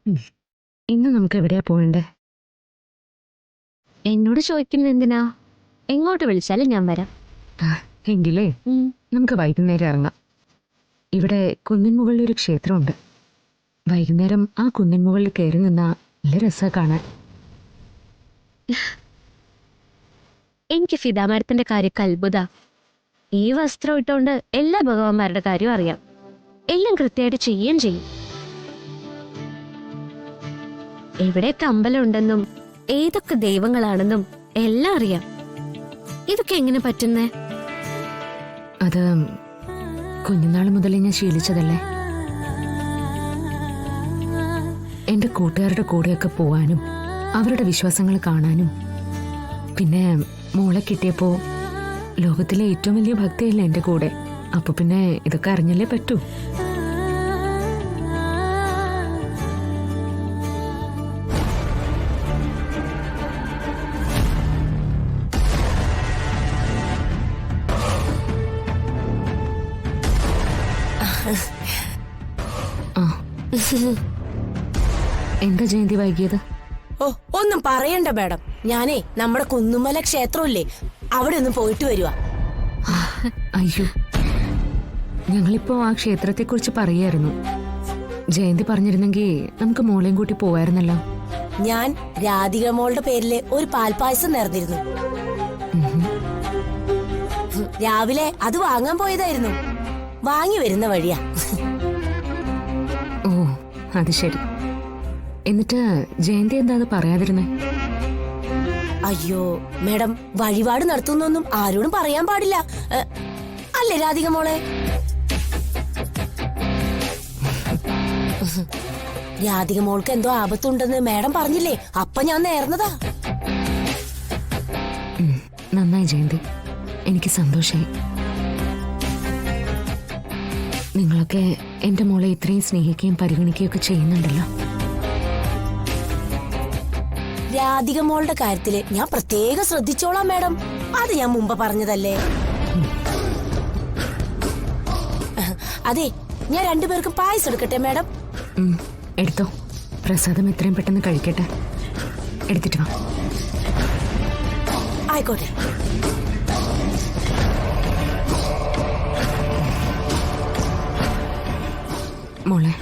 ഇന്ന് നമുക്ക് എവിടെയാ പോകണ്ടേ? എന്നോട് ചോദിക്കുന്നത് എന്തിനാ? എങ്ങോട്ട് വിളിച്ചാലും ഞാൻ വരാം. എങ്കിലേ നമുക്ക് വൈകുന്നേരം ഇറങ്ങാം. ഇവിടെ കുന്നിൻ മുകളിൽ ഒരു ക്ഷേത്രമുണ്ട്. വൈകുന്നേരം ആ കുന്നിൻ മുകളിൽ കയറി നിന്നാ നല്ല രസാ കാണാൻ. എനിക്ക് ഫിദ മാഡത്തിന്റെ കാര്യമൊക്കെ അത്ഭുത. ഈ വസ്ത്രം ഇട്ടുകൊണ്ട് എല്ലാ ഭഗവാന്മാരുടെ കാര്യവും അറിയാം. എല്ലാം കൃത്യമായിട്ട് ചെയ്യുകയും ചെയ്യും. എവിടെയൊക്കെ അമ്പലം ഉണ്ടെന്നും ഏതൊക്കെ ദൈവങ്ങളാണെന്നും എല്ലാം അറിയാം. ഇതൊക്കെ എങ്ങനെ പറ്റുന്നേ? അത് കുഞ്ഞുനാൾ മുതലേ ഞാൻ ശീലിച്ചതല്ലേ. എന്റെ കൂട്ടുകാരുടെ കൂടെയൊക്കെ പോവാനും അവരുടെ വിശ്വാസങ്ങൾ കാണാനും. പിന്നെ മോളെ കിട്ടിയപ്പോ ലോകത്തിലെ ഏറ്റവും വലിയ ഭക്തിയല്ലേ എന്റെ കൂടെ. അപ്പൊ പിന്നെ ഇതൊക്കെ അറിഞ്ഞല്ലേ പറ്റൂ. എന്താ ജയന്തി വൈകിയത്? ഓ, ഒന്നും പറയണ്ട മാഡം. ഞാനേ നമ്മുടെ കുന്നുമല ക്ഷേത്രമില്ലേ, അവിടെ ഒന്ന് പോയിട്ട് വരുവാ. അയ്യോ, ഞങ്ങളിപ്പോ ആ ക്ഷേത്രത്തെ കുറിച്ച് പറയായിരുന്നു. ജയന്തി പറഞ്ഞിരുന്നെങ്കിൽ നമുക്ക് മോളെയും കൂട്ടി പോവായിരുന്നല്ലോ. ഞാൻ രാധിക മോളുടെ പേരില് ഒരു പാൽപായസം നേർന്നിരുന്നു. രാവിലെ അത് വാങ്ങാൻ പോയതായിരുന്നു. വാങ്ങി വരുന്ന വഴിയാ. ഓ, അത് ശരി. എന്നിട്ട് ജയന്തി എന്താ അത് പറയാതിരുന്നേ? അയ്യോ മാഡം, വഴിപാട് നടത്തുന്നൊന്നും ആരോടും പറയാൻ പാടില്ല അല്ലേ രാധിക മോളെ? രാധിക മോൾക്ക് എന്തോ ആപത്തുണ്ടെന്ന് മാഡം പറഞ്ഞില്ലേ, അപ്പൊ ഞാൻ നേർന്നതാ. നന്നായി ജയന്തി, എനിക്ക് സന്തോഷായി. നിങ്ങളൊക്കെ എന്റെ മോളെ ഇത്രയും സ്നേഹിക്കുകയും പരിഗണിക്കുകയും ഒക്കെ ചെയ്യുന്നുണ്ടല്ലോ. രാധിക മോളുടെ കാര്യത്തില് ഞാൻ പ്രത്യേകം ശ്രദ്ധിച്ചോളാം മാഡം. അത് ഞാൻ മുമ്പ് പറഞ്ഞതല്ലേ. അതെ, ഞാൻ രണ്ടുപേർക്കും പായസം എടുക്കട്ടെ മാഡം? എടുത്തോ. പ്രസാദം എത്രയും പെട്ടെന്ന് കഴിക്കട്ടെ. എടുത്തിട്ട് വാ. ആയിക്കോട്ടെ. മോളെ,